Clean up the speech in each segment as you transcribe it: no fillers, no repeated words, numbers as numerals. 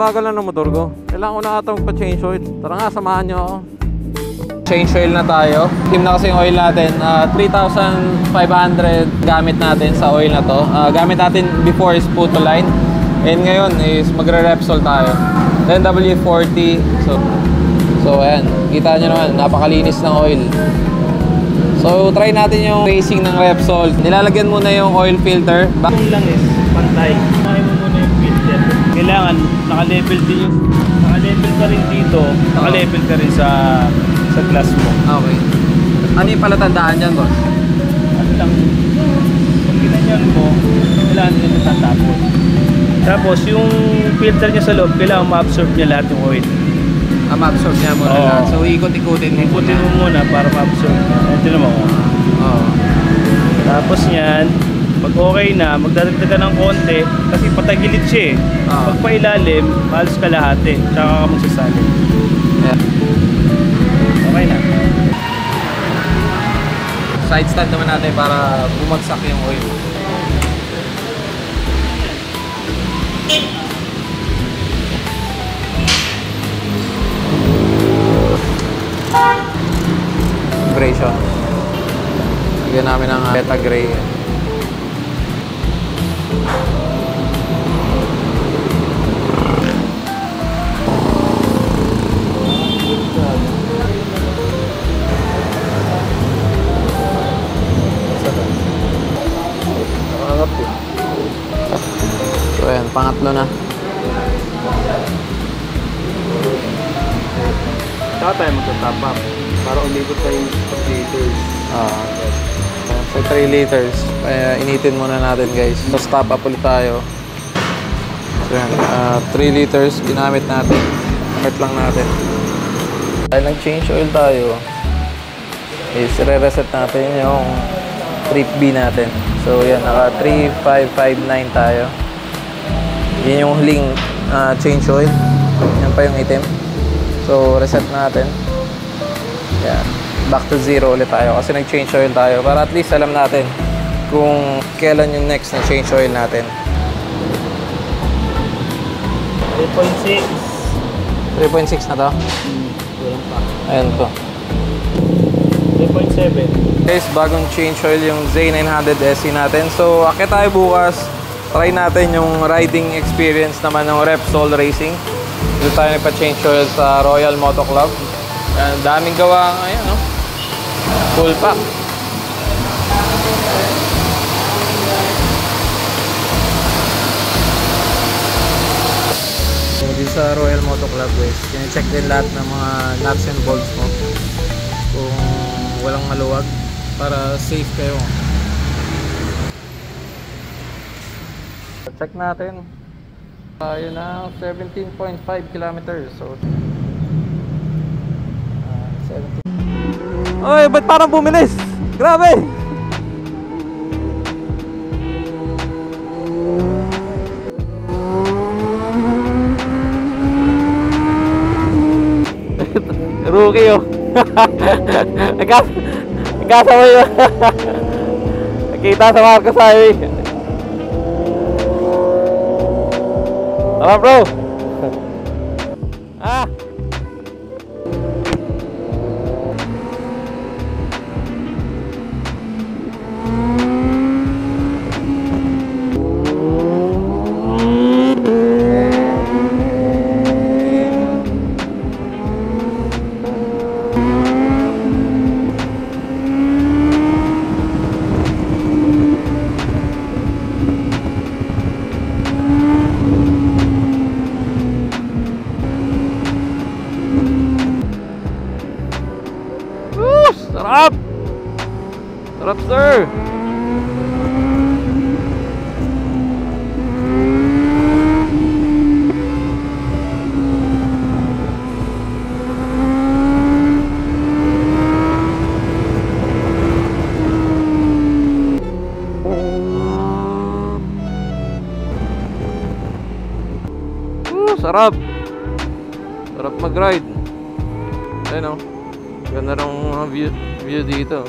bagal na ng motor ko. Kailangan ko na ata magpa-change oil. Tara nga, samahan nyo ako. Change oil na tayo. Team na kasi yung oil natin. 3,500 gamit natin sa oil na to. Gamit natin before is Putoline. And ngayon is magre-Repsol tayo. Then W40. So ayan, kita nyo naman, napakalinis ng oil. So try natin yung racing ng Repsol. Nilalagyan muna yung oil filter. Kung lang is pantay. Kumain mo muna yung filter. Kailangan naka-level din yung naka-level ka rin dito, naka-level ka rin sa glass mo. Okay. Ano yung palatandaan dyan, boss? Ano lang, kung ginanyan mo, kailangan nyo natatapos. Tapos yung filter niya sa loob, kailangan ma-absorb niya lahat yung oil. Ma-absorb niya muna lahat. So ikot-ikutin mo Ikutin mo muna para ma-absorb. Ito naman ko. Oo. Tapos yan, pag okay na, magdadagdag ka ng konti kasi patagilid siya eh. Pag pailalim, halos kalahati. Tsaka ka magsasalin. Yeah. Okay na. Side stand naman natin para bumagsak yung oil. Vibration. Lagyan namin ng beta gray. So ayan, pangatlo na. Saka tayo magta-top up para umikot tayo yung 3 liters. So 3 liters. Initin muna natin, guys. So stop up ulit tayo. So yan, 3 liters ginamit natin. Start lang natin. Dahil nag-change oil tayo, is re-reset natin yung trip B natin. So yan, naka 3559 tayo. Yun yung huling change oil. Yan pa yung item. So reset natin. Yan. Back to zero ulit tayo kasi nag-change oil tayo para at least alam natin kung kailan yung next na change oil natin. 3.6. 3.6 na to? Walang pa. Ayan to. 3.7. Guys, bagong change oil yung Z900 SE natin. So akit tayo bukas. Try natin yung riding experience naman ng Repsol Racing. Dito tayo nagpa-change oil sa Royal Moto Club. Ayan, daming gawa ngayon, no? Full pack. Dito sa Royal Moto Club, guys, check din lahat ng mga nuts and bolts mo kung walang maluwag para safe kayo. Check natin. Tayo na 17.5 kilometers. So 17. Oy, ba't parang bumilis? Grabe! Rookie oh. Nagkasama yun. Nakita sa Marcos Highway. Tama bro. Sarap! Sarap, sir! Sarap! Sarap mag-ride. Ayun o. Ganda ng view dito.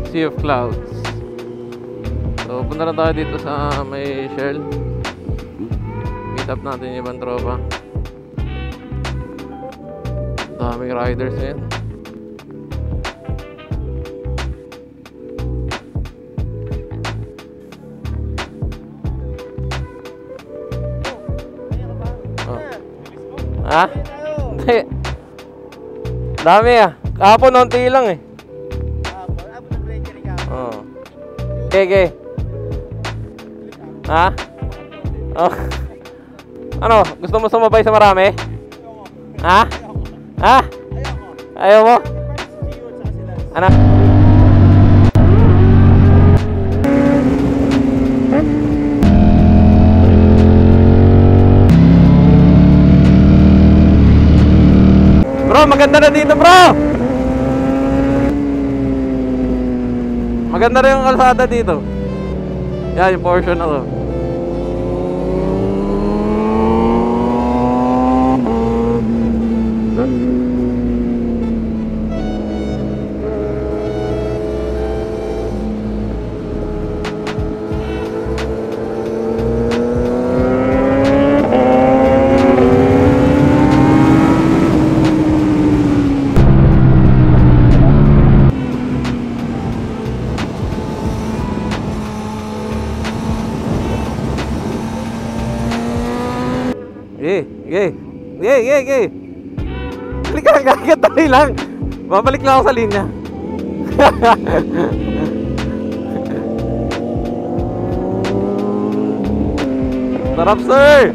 Sea of Clouds. So punta na tayo dito sa may Shell. Meet Tap natin yung ibang tropa. Daming riders ngayon. Oh. Ha? Hindi. Dami ah. Kahapon onti lang eh. Oh. Okay. Ha? Oh. Ano? Gusto mo sumabay sa marami? Ha? Ha? Ayaw mo? Ano? Bro, maganda na dito, bro! Maganda na yung kalsada dito. Yan, yung portion na to. Okay. Balik ka lang, kakatali lang. Babalik lang ako sa linya. Sarap, sir!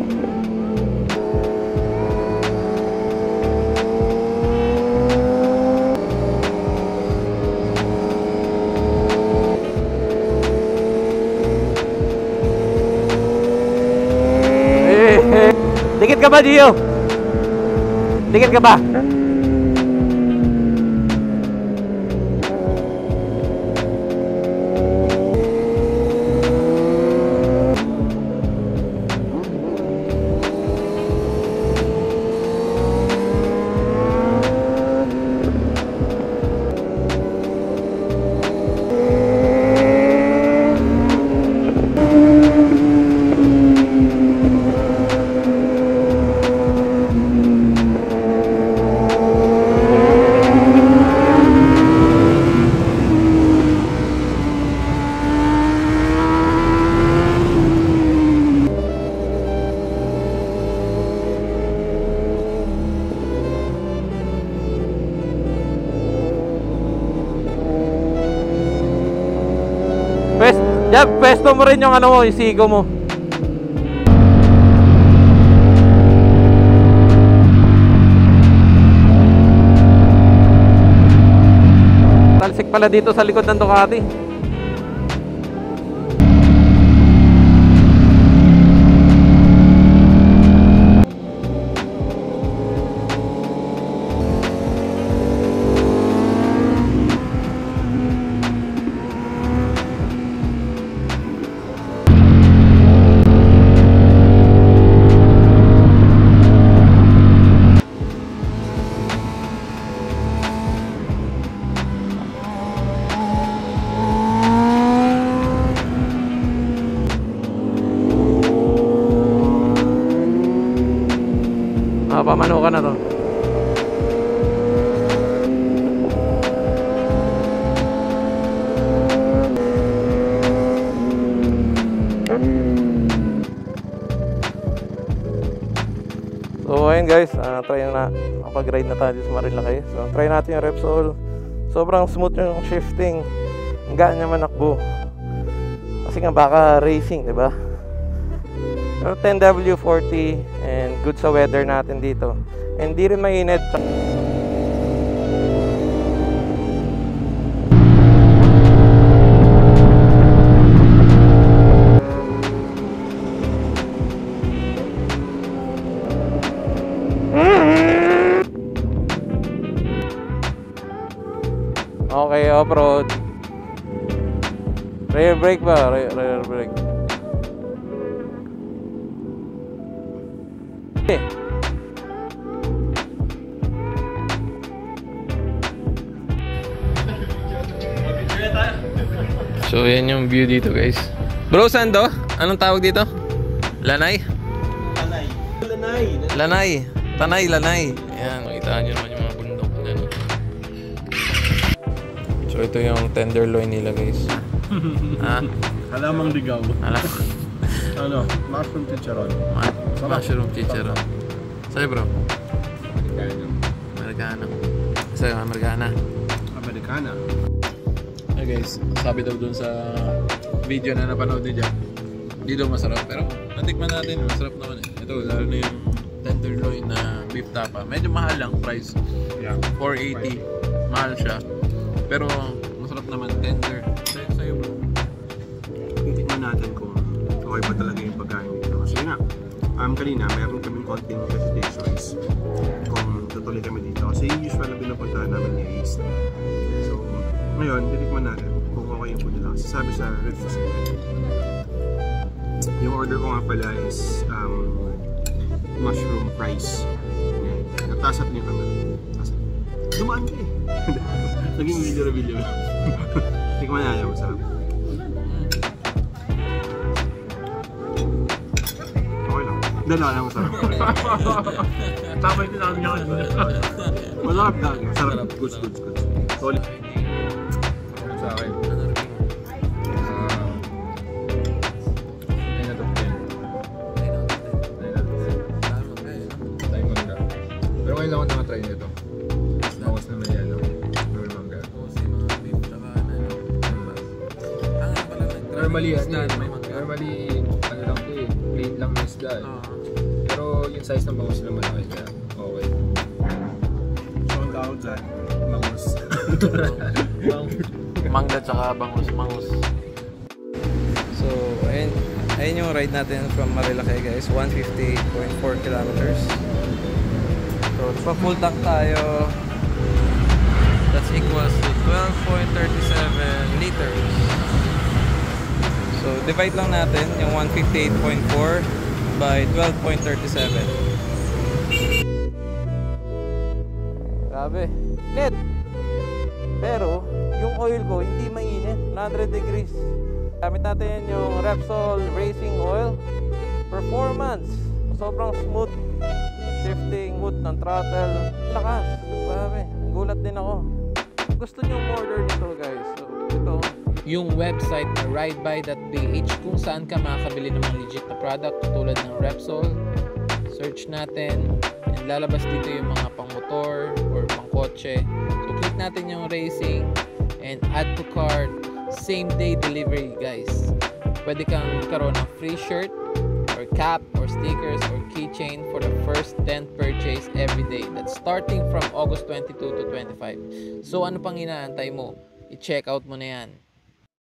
Dikit ka ba, Gio? Dikit ka ba? Pesto mo rin yung ano mo, yung sigo mo. Talsik pala dito sa likod ng Ducati. Pamano ka na to. So ayun guys, try na kapag-ride na tayo sa Marilaki. So try natin yung Repsol. Sobrang smooth yung shifting. Ang gaan niya manakbo. Kasi nga baka racing, di ba? 10W40 and good sa weather natin dito. And di rin mainit. Okay, off-road. Rear brake ba? Rear brake. So yan yung view dito guys. Bro, saan to? Anong tawag dito? Lanay? Lanay. Lanay. Tanay, Lanay. Ayan, makita nyo naman yung mga bundok. Ayan. So ito yung tenderloin nila guys. Halamang ligaw. Alam. Ano? Mushroom chicharon. Mushroom chicharon. Sa'yo bro? Americano. Americano. Sa'yo, Americana. Americana. Hey guys, sabi daw dun sa video na napanood niya dyan, hindi daw masarap. Pero natikman natin, masarap naman eh. Ito, lalo na yung tenderloin na beef tapa. Medyo mahal lang price. Yeah. 480. Mahal siya. Pero masarap naman, tender. Sa'yo bro. Titikman natin kung okay pa talaga yung pagkain dito. Kasi nga, kanina meron kaming konting hesitations kung tutuloy kami dito. Kasi usual na pinupuntahan namin yung East. So, ngayon, titikman natin kung okay yung food nila. Kasi sabi sa reviews, yung order ko nga pala is mushroom fries. Yan. Natasap niyo kami. Dumaan ka eh. Naging video. Tikman natin, masarap. Okay lang. Dala lang masarap. Tama yung tinawag niya. Masarap lang. Masarap. Good. Solid. Sa akin. 9 out of 10. Tayo mangga. Pero ngayon lang ako nakatry nito. Bawas na may yellow. May mangga. Normally, ano lang ito eh. Plain lang na isda eh. Pero yung size ng bangus naman okay kaya okay. So ang tawag dyan, bangus. Mangga tsaka bangus. So, ayun yung ride natin from Marilake guys. 158.4 kilometers. So, pa full tank tayo. That's equals to 12.37 liters. So, divide lang natin yung 158.4 by 12.37. Grabe. Net! Pero, yung oil ko hindi mainit. 100 degrees. Gamit natin yung Repsol Racing Oil. Performance. Sobrang smooth. Shifting, smooth ng throttle. Lakas. Grabe. Gulat din ako. Gusto nyo order nito guys. So, ito. Yung website na ridebuy.ph kung saan ka makakabili ng mga legit na product tulad ng Repsol. Search natin. And lalabas dito yung mga pang motor or pang kotse. So click natin yung racing and add to cart. Same day delivery guys. Pwede kang magkaroon ng free shirt or cap or stickers or keychain for the first 10 purchase every day. That's starting from August 22 to 25. So ano pang inaantay mo? I-check out mo na yan.